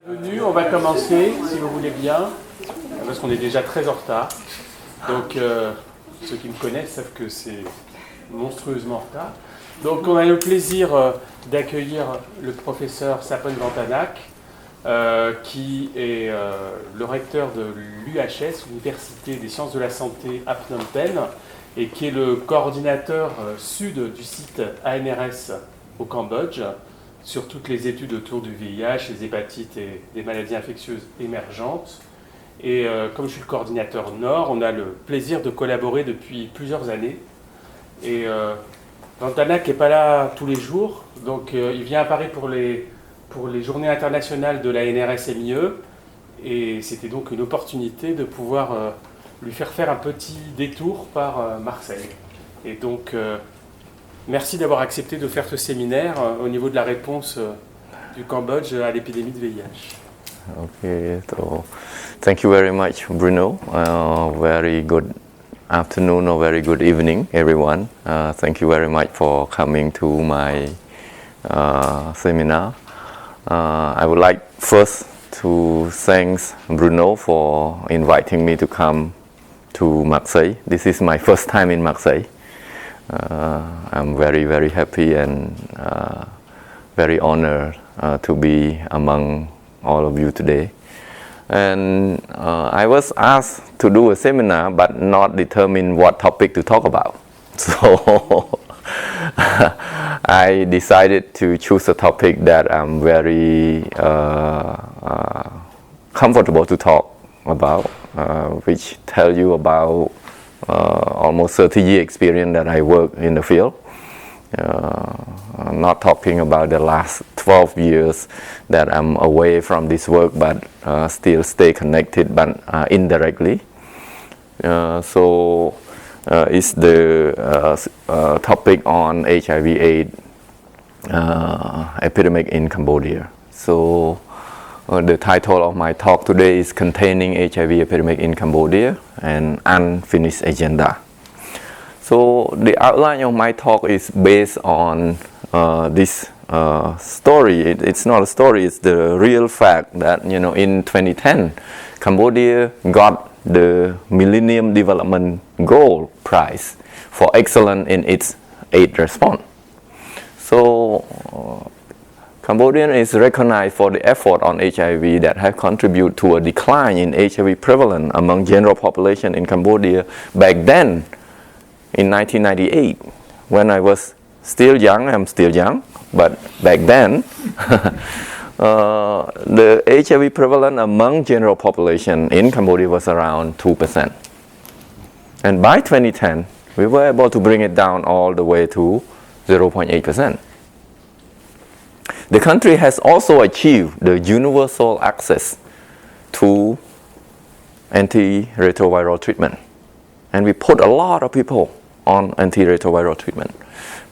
Bienvenue, on va commencer, si vous voulez bien, parce qu'on est déjà très en retard. Donc, ceux qui me connaissent savent que c'est monstrueusement en retard. Donc, on a le plaisir d'accueillir le professeur SAPHONN Vonthanak, qui est le recteur de l'UHS, l'Université des sciences de la santé à Phnom Penh, et qui est le coordinateur sud du site ANRS au Cambodge, sur toutes les études autour du VIH, les hépatites et des maladies infectieuses émergentes. Et comme je suis le coordinateur Nord, on a le plaisir de collaborer depuis plusieurs années. Et Vonthanak n'est pas là tous les jours, donc il vient à Paris pour les journées internationales de la NRS-MIE. Et c'était donc une opportunité de pouvoir lui faire un petit détour par Marseille. Et donc, merci d'avoir accepté de faire ce séminaire au niveau de la réponse du Cambodge à l'épidémie de VIH. Okay, so thank you very much, Bruno. Very good afternoon or very good evening, everyone. Thank you very much for coming to my seminar. I would like first to thank Bruno for inviting me to come to Marseille. This is my first time in Marseille. I'm very, very happy and very honored to be among all of you today. And I was asked to do a seminar, but not determine what topic to talk about. So I decided to choose a topic that I'm very comfortable to talk about, which tell you about almost 30-year experience that I work in the field. I'm not talking about the last 12 years that I'm away from this work, but still stay connected, but indirectly. So it's the topic on HIV/AIDS epidemic in Cambodia. So the title of my talk today is Containing HIV Epidemic in Cambodia, an Unfinished Agenda. So the outline of my talk is based on this story. It's not a story, it's the real fact that, you know, in 2010, Cambodia got the Millennium Development Goal Prize for excellence in its AIDS response. So Cambodia is recognized for the effort on HIV that have contributed to a decline in HIV prevalence among general population in Cambodia back then in 1998. When I was still young, I'm still young, but back then the HIV prevalence among general population in Cambodia was around 2%. And by 2010, we were able to bring it down all the way to 0.8%. The country has also achieved the universal access to antiretroviral treatment. And we put a lot of people on antiretroviral treatment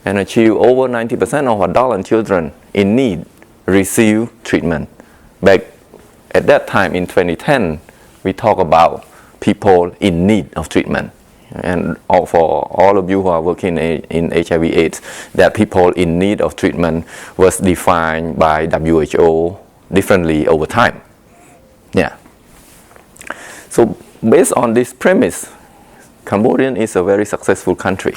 and achieve over 90% of adults and children in need receive treatment. Back at that time in 2010, we talk about people in need of treatment. And for all of you who are working in HIV/AIDS, that people in need of treatment was defined by WHO differently over time. Yeah. So based on this premise, Cambodia is a very successful country.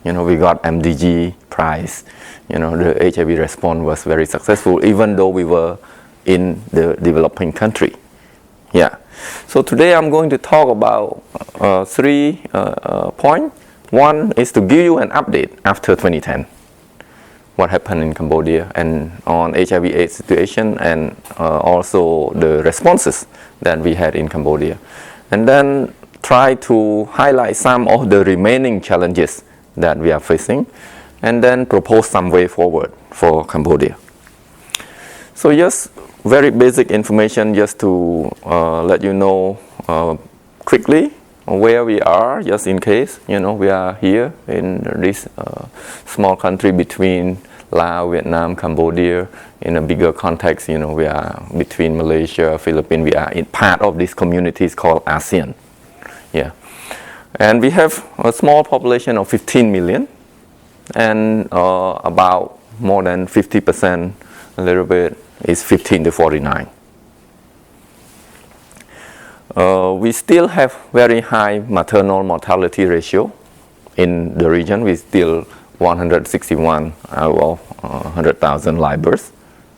You know, we got MDG prize. You know, the HIV response was very successful, even though we were in the developing country. Yeah. So today I'm going to talk about 3 points. One is to give you an update after 2010, what happened in Cambodia and on HIV/AIDS situation, and also the responses that we had in Cambodia. And then try to highlight some of the remaining challenges that we are facing, and then propose some way forward for Cambodia. So just very basic information just to let you know quickly where we are, just in case, you know, we are here in this small country between Laos, Vietnam, Cambodia. In a bigger context, you know, we are between Malaysia, Philippines. We are in part of this community called ASEAN. Yeah. And we have a small population of 15 million, and about more than 50%, a little bit, is 15 to 49. We still have very high maternal mortality ratio in the region. We still 161 out of 100,000 live births.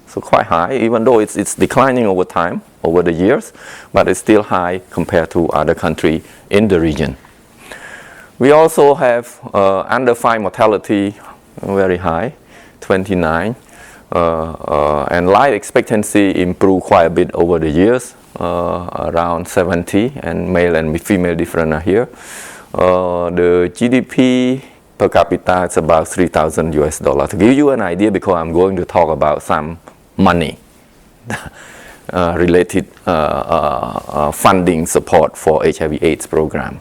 So quite high, even though it's declining over time, over the years, but it's still high compared to other countries in the region. We also have under 5 mortality, very high, 29, and life expectancy improved quite a bit over the years, around 70, and male and female different are here. The GDP per capita is about $3,000 US. To give you an idea, because I'm going to talk about some money related funding support for HIV/AIDS program.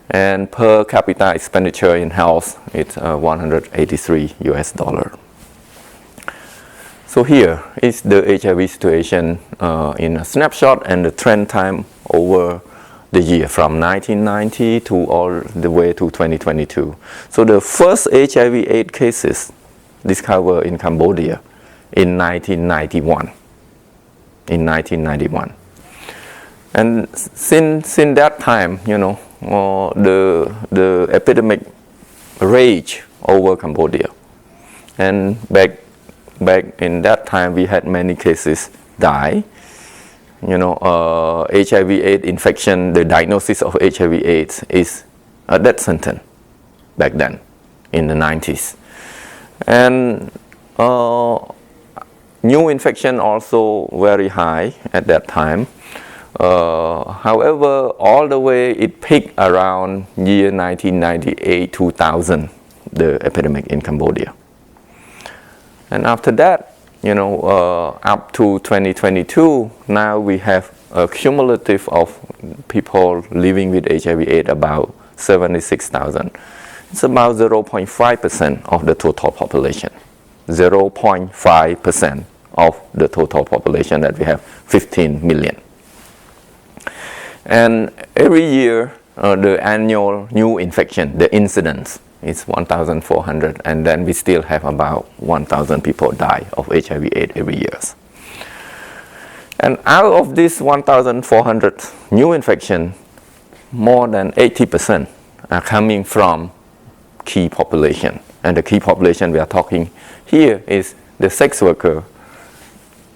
And per capita expenditure in health, it's $183 US. So here is the HIV situation in a snapshot and the trend time over the year from 1990 to all the way to 2022. So the first HIV/AIDS cases discovered in Cambodia in 1991. And since that time, you know, the epidemic raged over Cambodia. And back in that time, we had many cases die. You know, HIV/AIDS infection, the diagnosis of HIV/AIDS is a death sentence back then in the 90s. And new infection also very high at that time. However, all the way it peaked around year 1998-2000, the epidemic in Cambodia. And after that, you know, up to 2022, now we have a cumulative of people living with HIV/AIDS about 76,000. It's about 0.5% of the total population. 0.5% of the total population that we have, 15 million. And every year, the annual new infection, the incidence, is 1,400, and then we still have about 1,000 people die of HIV/AIDS every year. And out of this 1,400 new infection, more than 80% are coming from key population. And the key population we are talking here is the sex worker,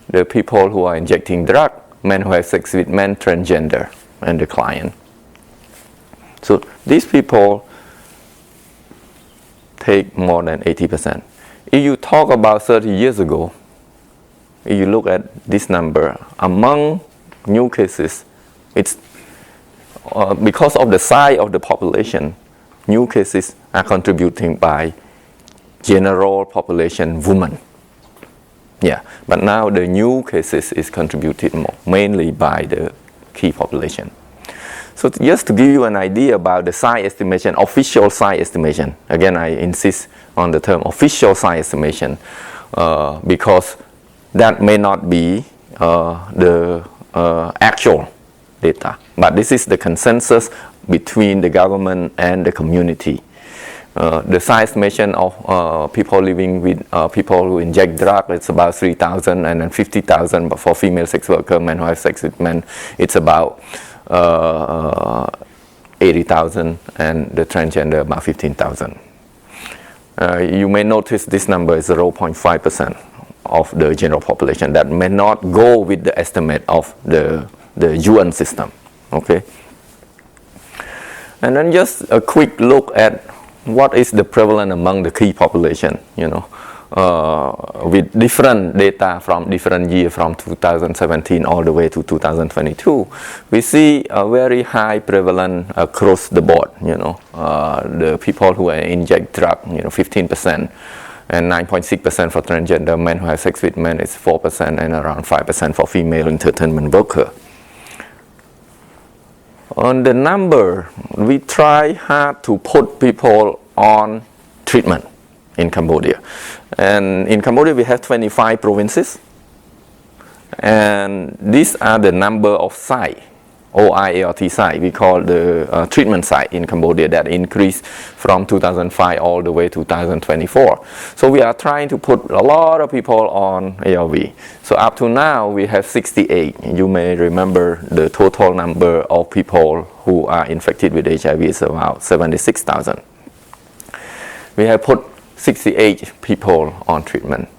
the people who are injecting drug, men who have sex with men, transgender, and the client. So these people take more than 80%. If you talk about 30 years ago, if you look at this number, among new cases, it's because of the size of the population, new cases are contributing by general population women. Yeah, but now the new cases is contributed mainly by the key population. So just to give you an idea about the size estimation, official size estimation, again I insist on the term official size estimation because that may not be the actual data, but this is the consensus between the government and the community. The size estimation of people living with people who inject drugs, it's about 3,000, and then 50,000 for female sex workers, men who have sex with men, it's about 80,000, and the transgender about 15,000. You may notice this number is 0.5% of the general population. That may not go with the estimate of the UN system. Okay. And then just a quick look at what is the prevalence among the key population, you know, with different data from different years, from 2017 all the way to 2022, we see a very high prevalence across the board, you know, the people who inject drug, you know, 15%, and 9.6% for transgender. Men who have sex with men is 4%, and around 5% for female entertainment worker. On the number, we try hard to put people on treatment in Cambodia. And in Cambodia, we have 25 provinces. And these are the number of sites OI ALT site, we call the treatment site in Cambodia, that increased from 2005 all the way to 2024. So we are trying to put a lot of people on ARV. So up to now we have 68. You may remember the total number of people who are infected with HIV is about 76,000. We have put 68 people on treatment.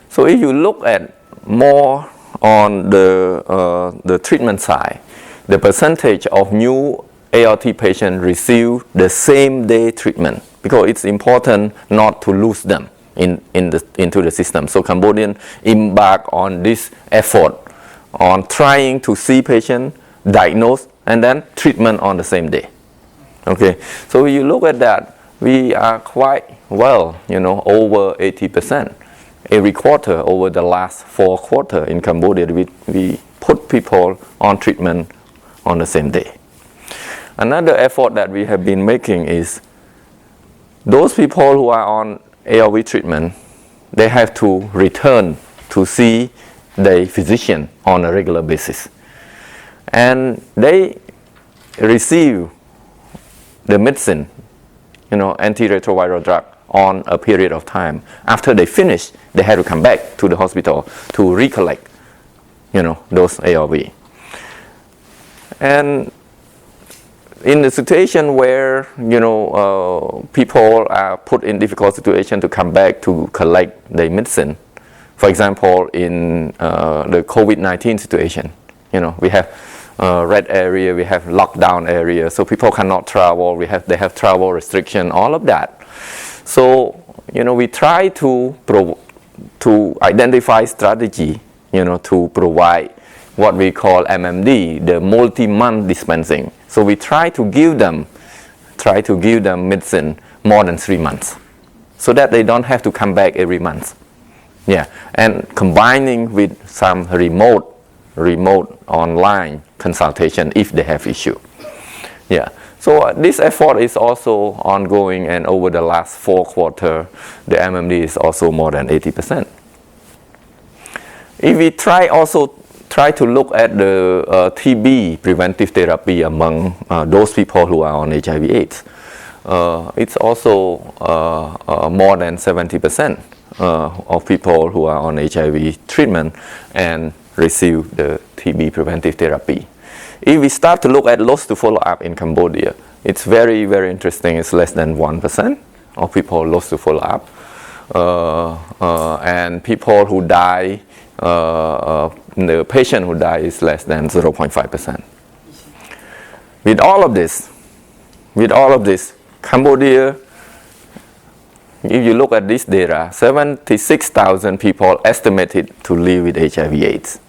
So if you look at more on the treatment side, the percentage of new ALT patients receive the same day treatment, because it's important not to lose them into the system. So Cambodians embark on this effort on trying to see patients, diagnose, and then treatment on the same day. Okay, so when you look at that, we are quite well, over 80%. Every quarter, over the last 4 quarters in Cambodia, we put people on treatment on the same day. Another effort that we have been making is those people who are on ARV treatment, they have to return to see their physician on a regular basis. And they receive the medicine, antiretroviral drug, on a period of time. After they finish, they have to come back to the hospital to recollect, those ARV. And in the situation where, people are put in difficult situation to come back to collect their medicine, for example, in the COVID-19 situation, we have red area, we have lockdown area, so people cannot travel, they have travel restriction, all of that. So, we try to identify strategy, to provide what we call MMD, the multi-month dispensing. So we try to give them medicine more than 3 months, so that they don't have to come back every month. Yeah, and combining with some remote online consultation if they have issue. Yeah. So this effort is also ongoing, and over the last 4 quarters, the MMD is also more than 80%. If we try to look at the TB preventive therapy among those people who are on HIV/AIDS, it's also more than 70% of people who are on HIV treatment and receive the TB preventive therapy. If we start to look at loss to follow-up in Cambodia, it's very, very interesting. It's less than 1% of people lost to follow-up. And people who die, the patient who die is less than 0.5%. With all of this, Cambodia, if you look at this data, 76,000 people estimated to live with HIV/AIDS.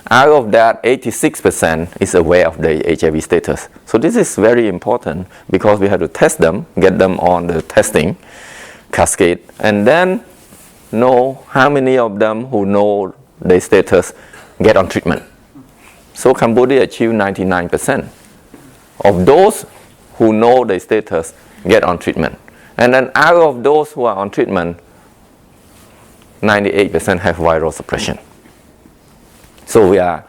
Out of that, 86% is aware of their HIV status. So this is very important, because we have to test them, get them on the testing cascade, and then know how many of them who know their status get on treatment. So Cambodia achieved 99% of those who know their status get on treatment. And then out of those who are on treatment, 98% have viral suppression. So we are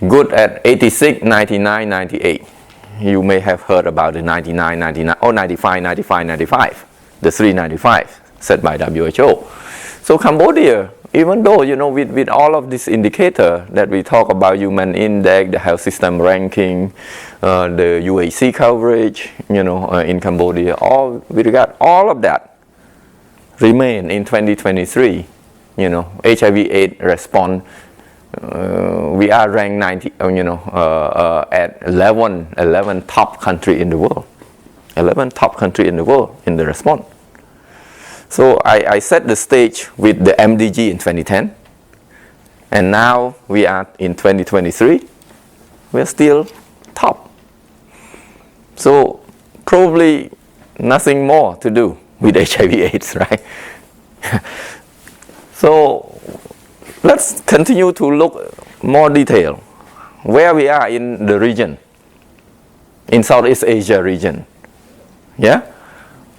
good at 86, 99, 98. You may have heard about the 99, 99, or 95, 95, 95, the 395 set by WHO. So Cambodia, even though, with all of this indicator that we talk about, human index, the health system ranking, the UAC coverage, in Cambodia, we regard all of that remain in 2023, HIV/AIDS response. We are ranked 90, at 11 top country in the world. 11 top country in the world in the response. So I set the stage with the MDG in 2010, and now we are in 2023. We're still top. So probably nothing more to do with HIV/AIDS, right? So let's continue to look more detail where we are in the region, in Southeast Asia region, yeah,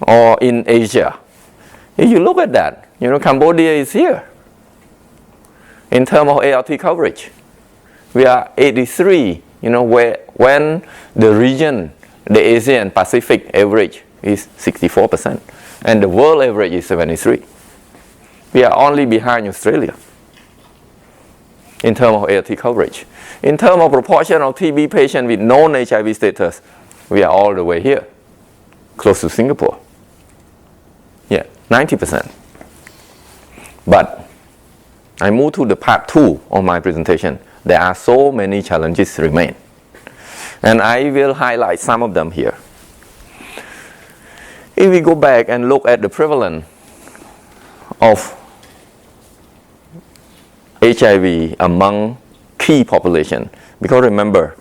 or in Asia. If you look at that, Cambodia is here in terms of ALT coverage. We are 83, when the region, the Asia and Pacific average is 64%, and the world average is 73. We are only behind Australia in terms of ART coverage. In terms of proportion of TB patients with known HIV status, we are all the way here, close to Singapore. Yeah, 90%. But I move to the part 2 of my presentation. There are so many challenges remain. And I will highlight some of them here. If we go back and look at the prevalence of HIV among key population, because remember,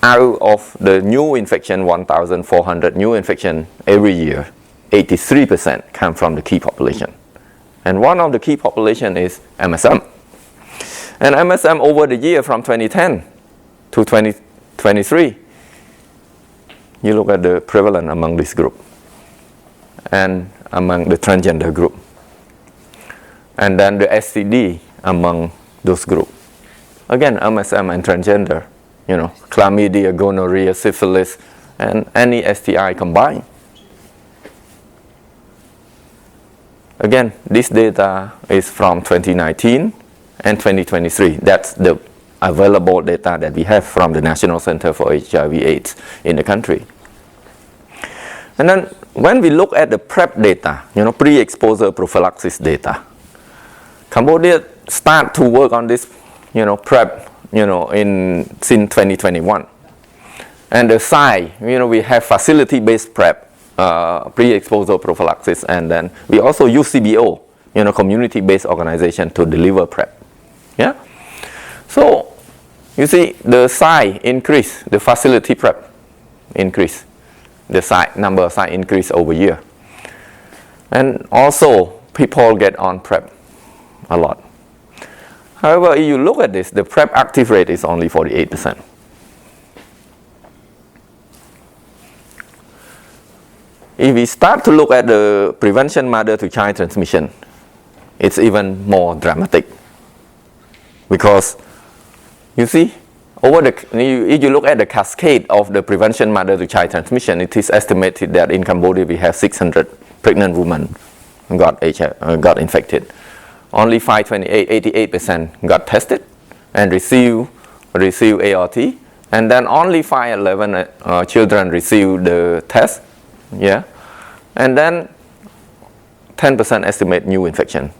out of the new infection, 1,400 new infection every year, 83% come from the key population. And one of the key population is MSM. And MSM over the year from 2010 to 2023, you look at the prevalence among this group and among the transgender group. And then the STD among those groups. Again, MSM and transgender, chlamydia, gonorrhea, syphilis, and any STI combined. Again, this data is from 2019 and 2023. That's the available data that we have from the National Center for HIV/AIDS in the country. And then when we look at the PrEP data, pre-exposure prophylaxis data, Cambodia start to work on this, PrEP, since 2021. And the side, we have facility-based PrEP, pre-exposure prophylaxis, and then we also use CBO, community-based organization to deliver PrEP. Yeah. So you see, the site increase, the facility PrEP increase, the site number of site increase over year, and also people get on PrEP a lot. However, if you look at this, the PrEP active rate is only 48%. If we start to look at the prevention mother-to-child transmission, it's even more dramatic. Because, you see, if you look at the cascade of the prevention mother-to-child transmission, it is estimated that in Cambodia we have 600 pregnant women got infected. Only 528, 88% got tested and receive ART, and then only 511 children receive the test. Yeah, and then 10% estimate new infection.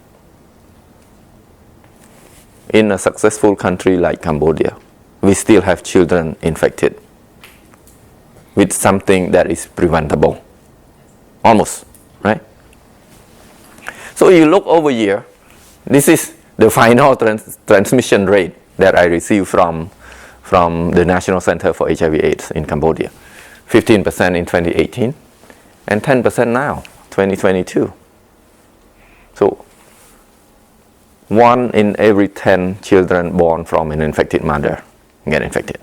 In a successful country like Cambodia, we still have children infected with something that is preventable, almost, right? So you look over here, this is the final transmission rate that I received from the National Center for HIV/AIDS in Cambodia, 15% in 2018. And 10% now, 2022. So 1 in every 10 children born from an infected mother get infected.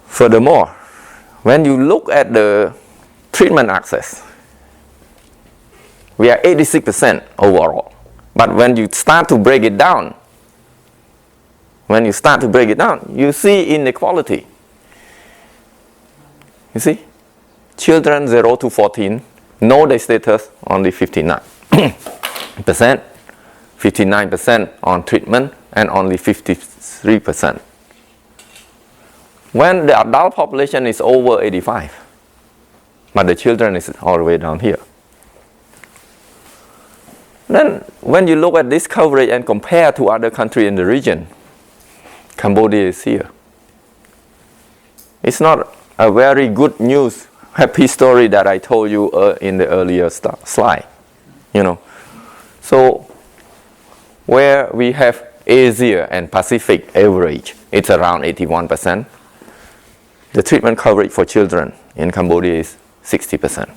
Furthermore, when you look at the treatment access, we are 86% overall. But when you start to break it down, you see inequality. You see, children 0 to 14, know their status, only 59%, 59% on treatment, and only 53%. When the adult population is over 85, but the children is all the way down here. Then, when you look at this coverage and compare to other countries in the region, Cambodia is here. It's not a very good news, happy story that I told you in the earlier slide. So where we have Asia and Pacific average, it's around 81%. The treatment coverage for children in Cambodia is 60%.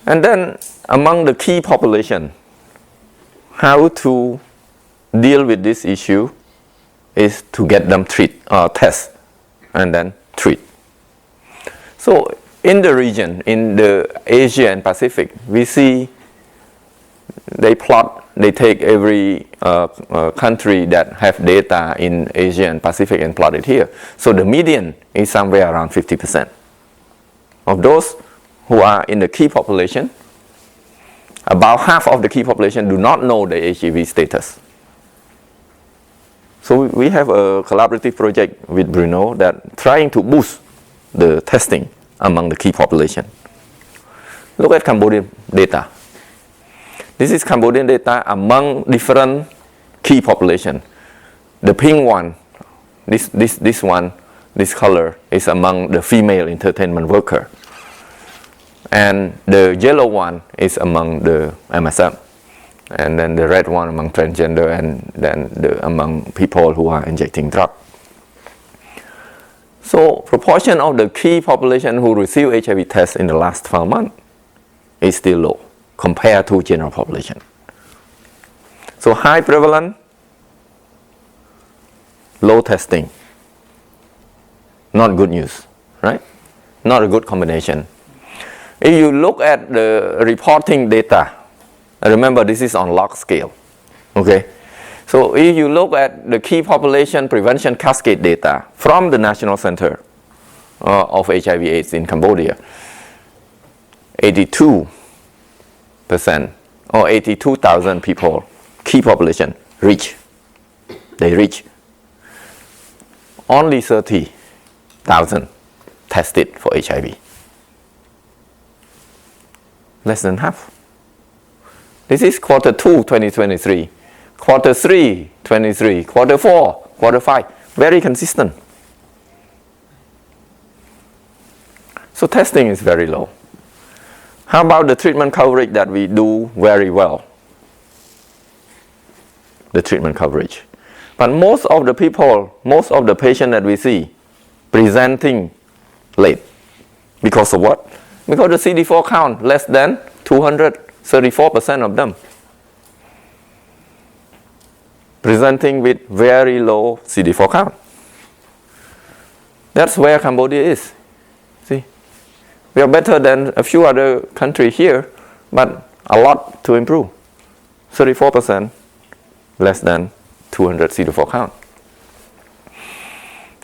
And then among the key population, how to deal with this issue is to get them test and then treat. So in the region, in the Asia and Pacific, we see they take every country that have data in Asia and Pacific and plot it here. So the median is somewhere around 50%. Of those who are in the key population, about half of the key population do not know the HIV status. So we have a collaborative project with Bruno that trying to boost the testing among the key population. Look at Cambodian data. This is Cambodian data among different key population. The pink one, this one, this color is among the female entertainment worker. And the yellow one is among the MSM. And then the red one among transgender, and then among people who are injecting drug. So proportion of the key population who receive HIV test in the last 12 months is still low compared to general population. So high prevalence, low testing. Not good news, right? Not a good combination. If you look at the reporting data, remember this is on log scale, okay? So if you look at the key population prevention cascade data from the National Center of HIV/AIDS in Cambodia, 82% or 82,000 people, key population, they reach. Only 30,000 tested for HIV. Less than half. This is quarter 2, 2023, quarter 3, 23, quarter 4, quarter 5, very consistent. So testing is very low. How about the treatment coverage that we do very well? The treatment coverage. But most of the people, most of the patients that we see presenting late. Because of what? Because the CD4 count less than 234% of them presenting with very low CD4 count. That's where Cambodia is. See, we are better than a few other countries here, but a lot to improve. 34% less than 200 CD4 count.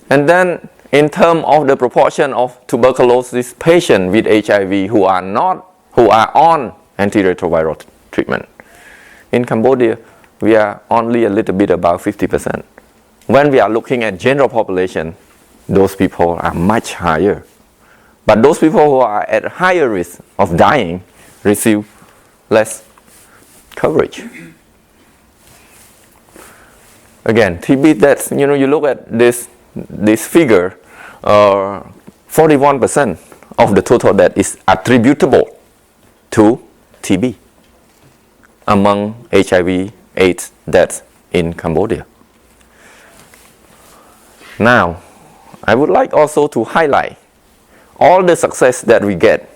And then in terms of the proportion of tuberculosis patients with HIV who are on antiretroviral treatment, in Cambodia we are only a little bit above 50%. When we are looking at general population, those people are much higher. But those people who are at higher risk of dying receive less coverage. Again, TB deaths, you look at this figure, 41% of the total death is attributable to TB among HIV/AIDS deaths in Cambodia. Now, I would like also to highlight all the success that we get,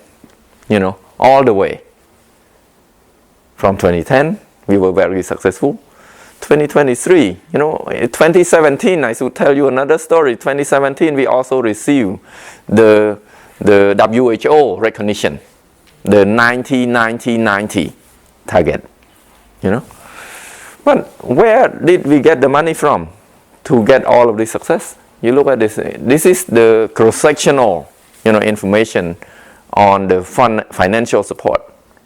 all the way. From 2010, we were very successful. 2023, 2017, I should tell you another story. 2017, we also received the WHO recognition, the 90-90-90 target, But where did we get the money from to get all of this success? You look at this. This is the cross-sectional, information on the financial support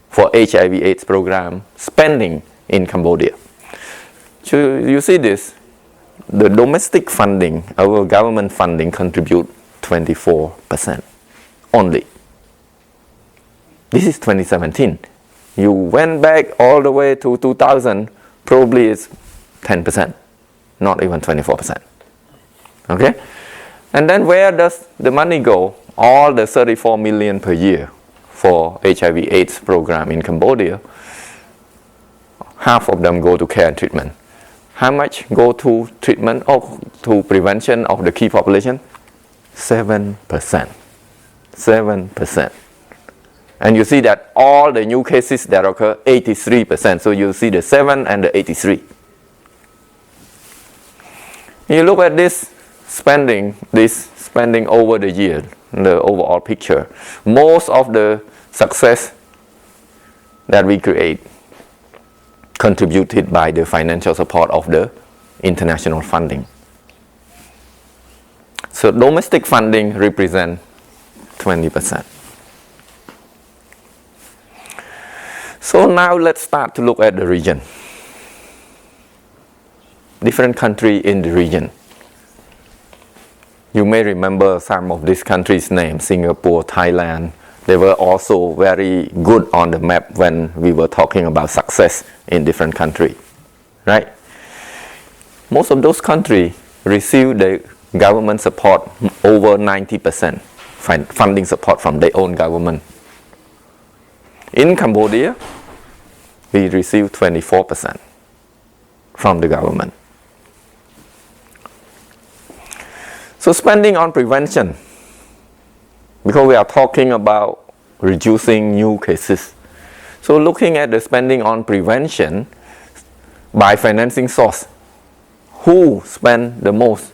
for HIV/AIDS program spending in Cambodia. So you see this, the domestic funding, our government funding contribute 24% only. This is 2017. You went back all the way to 2000, probably it's 10%, not even 24%. Okay? And then where does the money go? All the 34 million per year for HIV/AIDS program in Cambodia, half of them go to care and treatment. How much go to treatment or to prevention of the key population? 7%. 7%. And you see that all the new cases that occur, 83%. So you see the 7 and the 83. You look at this spending over the year, the overall picture. Most of the success that we create contributed by the financial support of the international funding. So domestic funding represent 20%. So now let's start to look at the region. Different countries in the region. You may remember some of these countries' names, Singapore, Thailand. They were also very good on the map when we were talking about success in different countries, right? Most of those countries receive the government support over 90% funding support from their own government. In Cambodia, we receive 24% from the government. So spending on prevention, because we are talking about reducing new cases. So looking at the spending on prevention by financing source, who spend the most?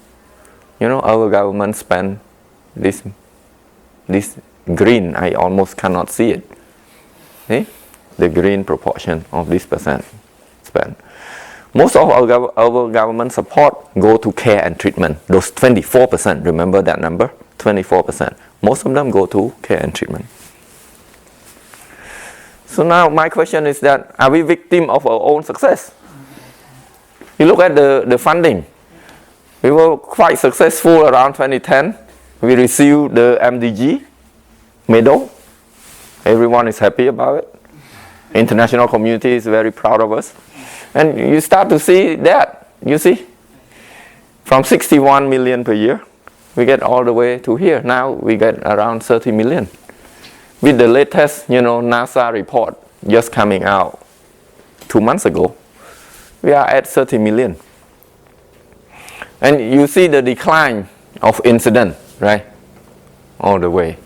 You know, our government spend this green, I almost cannot see it. Okay? The green proportion of this percent spend. Most of our government support go to care and treatment. Those 24%, remember that number? 24%. Most of them go to care and treatment. So now my question is that, are we victim of our own success? You look at the funding. We were quite successful around 2010. We received the MDG medal. Everyone is happy about it. International community is very proud of us. And you start to see that, you see. From 61 million per year, we get all the way to here. Now we get around 30 million. With the latest, NASA report just coming out 2 months ago, we are at 30 million. And you see the decline of incident, right? All the way.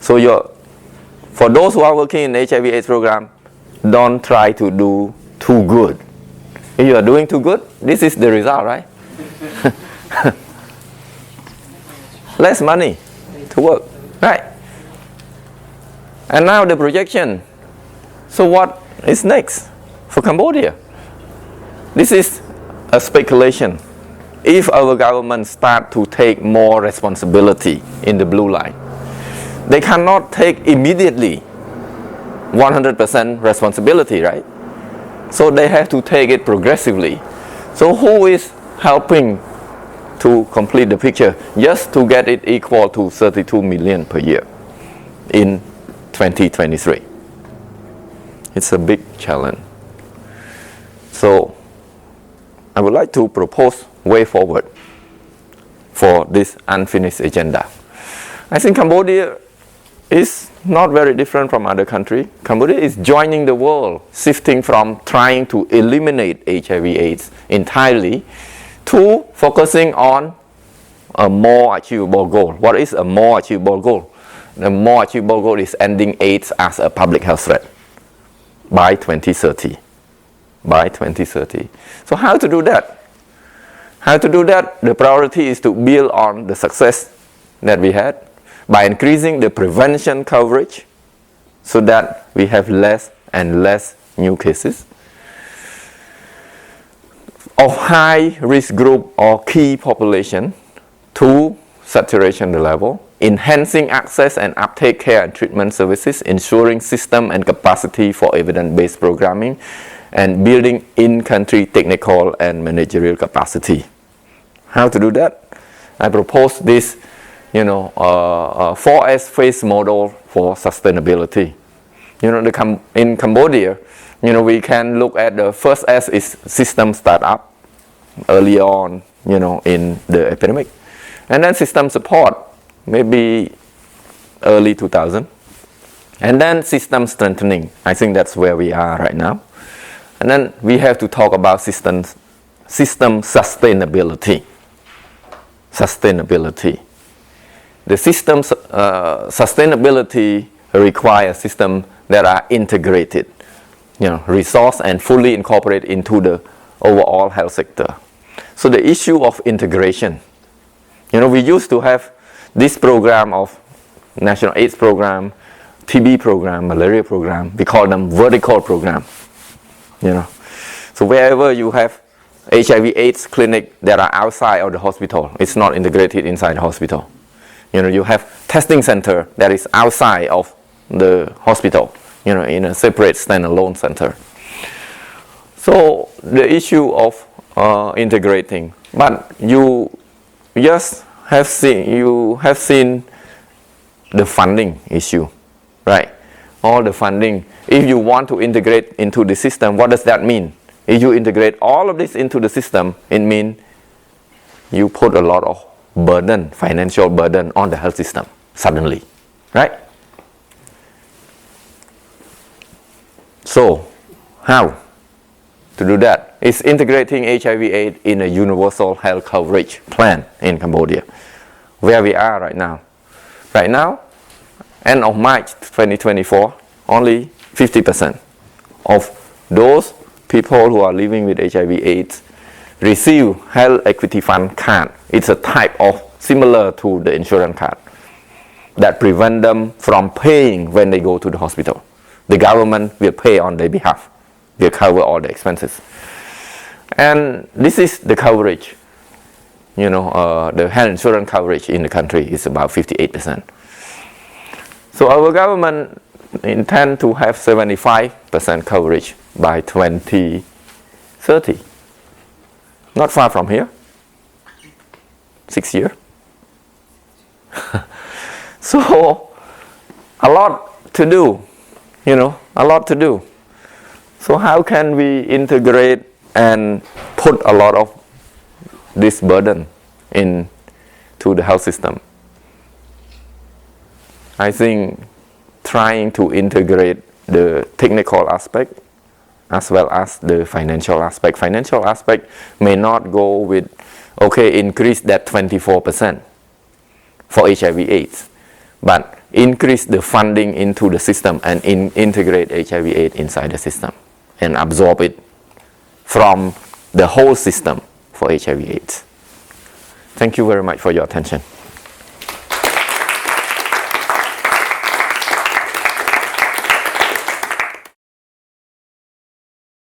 So for those who are working in the HIV/AIDS program, don't try to do too good. If you are doing too good, this is the result, right? Less money to work, right? And now the projection. So what is next for Cambodia? This is a speculation. If our government start to take more responsibility in the blue line, they cannot take immediately 100% responsibility, right? So they have to take it progressively. So who is helping to complete the picture just to get it equal to 32 million per year in 2023? It's a big challenge. So I would like to propose way forward for this unfinished agenda. I think Cambodia is not very different from other countries. Cambodia is joining the world, shifting from trying to eliminate HIV/AIDS entirely to focusing on a more achievable goal. What is a more achievable goal? The more achievable goal is ending AIDS as a public health threat by 2030. By 2030. So how to do that? How to do that? The priority is to build on the success that we had by increasing the prevention coverage so that we have less and less new cases of high risk group or key population to saturation level, enhancing access and uptake care and treatment services, ensuring system and capacity for evidence-based programming, and building in-country technical and managerial capacity. How to do that? I propose this 4S phase model for sustainability. In Cambodia, we can look at the first S is system startup early on, in the epidemic. And then system support, maybe early 2000. And then system strengthening. I think that's where we are right now. And then we have to talk about system sustainability. Sustainability. The system sustainability requires systems that are integrated, resource and fully incorporated into the overall health sector. So the issue of integration, we used to have this program of National AIDS program, TB program, malaria program. We call them vertical program. So wherever you have HIV/AIDS clinic that are outside of the hospital, it's not integrated inside the hospital. You have testing center that is outside of the hospital, in a separate standalone center. So the issue of integrating, but you just have seen the funding issue, right? All the funding. If you want to integrate into the system, what does that mean? If you integrate all of this into the system, it means you put a lot of burden, financial burden on the health system suddenly, right? So, how to do that? It's integrating HIV/AIDS in a universal health coverage plan in Cambodia, where we are right now. Right now, end of March 2024, only 50% of those people who are living with HIV/AIDS receive health equity fund card. It's a type of similar to the insurance card that prevent them from paying when they go to the hospital. The government will pay on their behalf, will cover all the expenses. And this is the coverage. The health insurance coverage in the country is about 58%. So our government intend to have 75% coverage by 2030. Not far from here. 6 years. So a lot to do, a lot to do. So how can we integrate and put a lot of this burden into the health system? I think trying to integrate the technical aspect as well as the financial aspect. Financial aspect may not go with, increase that 24% for HIV/AIDS, but increase the funding into the system and integrate HIV/AIDS inside the system and absorb it from the whole system for HIV/AIDS. Thank you very much for your attention.